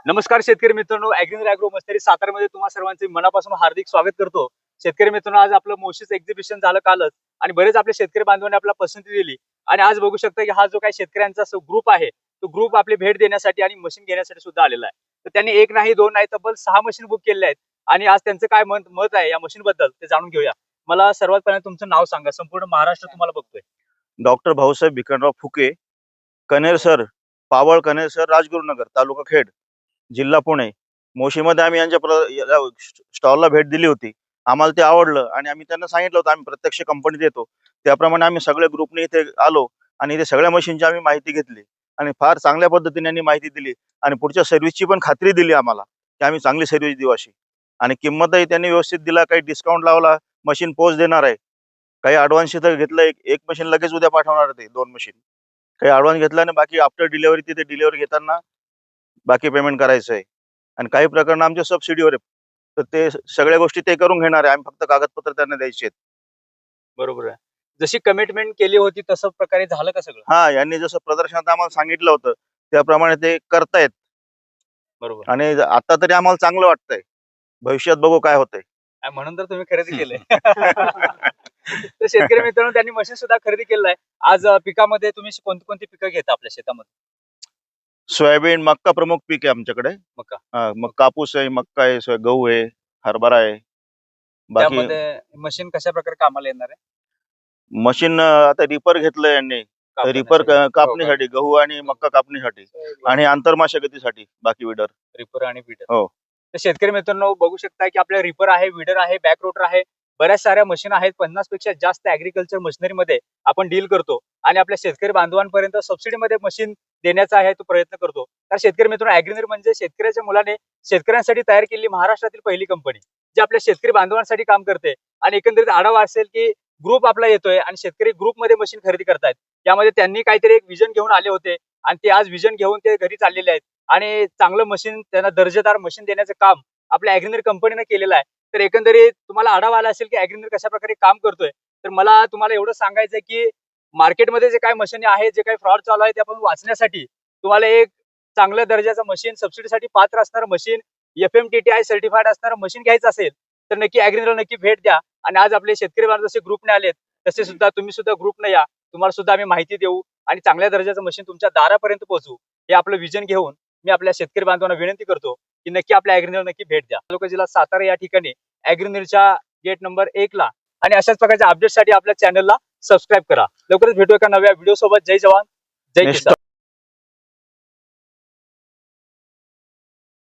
नमस्कार शेतकरी मित्रांनो, ॲग्रीनर ॲग्रो मस्तेरी सातारामध्ये तुम्हा सर्वांचे मनापासून हार्दिक स्वागत करतो. शेतकरी मित्रांनो, आज आपलं मोशीच एक्झिबिशन झालं कालच आणि बरेच आपले शेतकरी बांधवांनी आपल्याला पसंती दिली आणि आज बघू शकता की हा जो काही शेतकऱ्यांचा ग्रुप आहे तो ग्रुप आपली भेट देण्यासाठी आणि मशीन घेण्यासाठी सुद्धा आलेला आहे. तर त्यांनी एक नाही दोन नाही तब्बल 6 मशीन बुक केलेल्या आहेत आणि आज त्यांचं काय मत आहे या मशीन बद्दल ते जाणून घेऊया. मला सर्वात पहिल्यांदा तुमचं नाव सांगा. संपूर्ण महाराष्ट्र तुम्हाला बघतोय. डॉक्टर भाऊसाहेब भिकनराव फुके, कनेर सर, पावळ कनेर सर, राजगुरुनगर, तालुका खेड, जिल्हा पुणे. मोशीमध्ये आम्ही यांच्या स्टॉलला भेट दिली होती. आम्हाला ते आवडलं आणि आम्ही त्यांना सांगितलं होतं आम्ही प्रत्यक्ष कंपनीत येतो. त्याप्रमाणे आम्ही सगळ्या ग्रुपने इथे आलो आणि इथे सगळ्या मशीनची आम्ही माहिती घेतली आणि फार चांगल्या पद्धतीने यांनी माहिती दिली आणि पुढच्या सर्व्हिसची पण खात्री दिली आम्हाला की आम्ही चांगली सर्व्हिस देऊ अशी. आणि किंमतही त्यांनी व्यवस्थित दिला, काही डिस्काउंट लावला, मशीन पोच देणार आहे. काही ॲडव्हान्स तर घेतलं, एक मशीन लगेच उद्या पाठवणार ते 2 मशीन. काही ॲडव्हान्स घेतला आणि बाकी आफ्टर डिलिव्हरी तिथे डिलिव्हरी घेताना बाकी पेमेंट करायचं आहे. आणि काही प्रकरणं आमच्या सबसिडीवर आहे. तर ते सगळ्या गोष्टी ते करून घेणार आहे. आम्ही फक्त कागदपत्र त्यांना द्यायचे आहेत. बरोबर आहे. जशी कमिटमेंट केली होती तसं प्रकारे झालं का सगळं? हां, यांनी जसं प्रदर्शनात आम्हाला सांगितलं होतं, त्याप्रमाणे ते करतायत बरोबर. आणि आता तरी आम्हाला चांगलं वाटतंय. भविष्यात बघू काय होतंय. म्हणून तर तुम्ही खरेदी केलंय. तर शेतकरी मित्रांनो, त्यांनी मशीन सुद्धा खरेदी केलेलं आहे. आज पिकामध्ये तुम्ही कोणती पिकं घेता आपल्या शेतामध्ये? सोयाबीन, मक्का प्रमुख पीक आहे आमच्याकडे. मका. मग कापूस आहे, मक्का आहे, गहू आहे, हरभरा आहे. बाकी त्यामध्ये मशीन कशा प्रकारे कामाला येणार आहे? मशीन आता रिपर घेतलं यांनी. रिपर कापणीसाठी, गहू आणि मक्का कापणीसाठी आणि आंतरमशागतीसाठी बाकी विडर. रिपर आणि बीडर. हो. तर शेतकरी मित्रांनो, बघू शकता की आपल्या रिपर आहे, विडर आहे, बॅक रोटर आहे. बऱ्याच साऱ्या मशीन आहेत. 50 पेक्षा जास्त ऍग्रिकल्चर मशिनरी मध्ये आपण डील करतो आणि आपल्या शेतकरी बांधवांपर्यंत सबसिडीमध्ये मशीन देण्याचा आहे तो प्रयत्न करतो. तर शेतकरी मित्रांनो, ॲग्रीनर म्हणजे शेतकऱ्याच्या मुलाने शेतकऱ्यांसाठी तयार केलेली महाराष्ट्रातील पहिली कंपनी जी आपल्या शेतकरी बांधवांसाठी काम करते. आणि एकंदरीत आढावा असेल की ग्रुप आपला येतोय आणि शेतकरी ग्रुपमध्ये मशीन खरेदी करतायत. यामध्ये त्यांनी काहीतरी एक विजन घेऊन आले होते आणि ते आज विजन घेऊन ते घरी चाललेले आहेत आणि चांगलं मशीन, त्यांना दर्जेदार मशीन देण्याचं काम आपल्या ॲग्रीनर कंपनीने केलेलं आहे. तर एकंदरीत तुम्हाला आढावा आला असेल की ॲग्रीनर कशा प्रकारे काम करतोय. तर मला तुम्हाला एवढं सांगायचं आहे की मार्केटमध्ये जे काही मशीन आहेत, जे काही फ्रॉड चालू आहे त्यापासून वाचण्यासाठी तुम्हाला एक चांगल्या दर्जाचं मशीन, सबसिडीसाठी पात्र असणारं मशीन, FMTTI सर्टिफाईड असणारं मशीन घ्यायचं असेल तर नक्की ॲग्रीनरला नक्की भेट द्या. आणि आज आपले शेतकरी बांधव जसे ग्रुपने आलेत तसे सुद्धा तुम्ही सुद्धा ग्रुपने या. तुम्हाला सुद्धा आम्ही माहिती देऊ आणि चांगल्या दर्जाचं मशीन तुमच्या दारापर्यंत पोहोचवू. हे आपलं विजन घेऊन मी आपल्या शेतकरी बांधवांना विनंती करतो की नक्की आपल्या ॲग्रीनरला नक्की भेट द्या. तालुका जिल्हा सातारा या ठिकाणी ॲग्रीनरच्या गेट नंबर 1 ला. आणि अशाच प्रकारच्या अपडेटसाठी आपल्या चॅनलला सबस्क्राईब करा. लवकरच भेटू एका नव्या व्हिडिओ सोबत. जय जवान, जय किसान.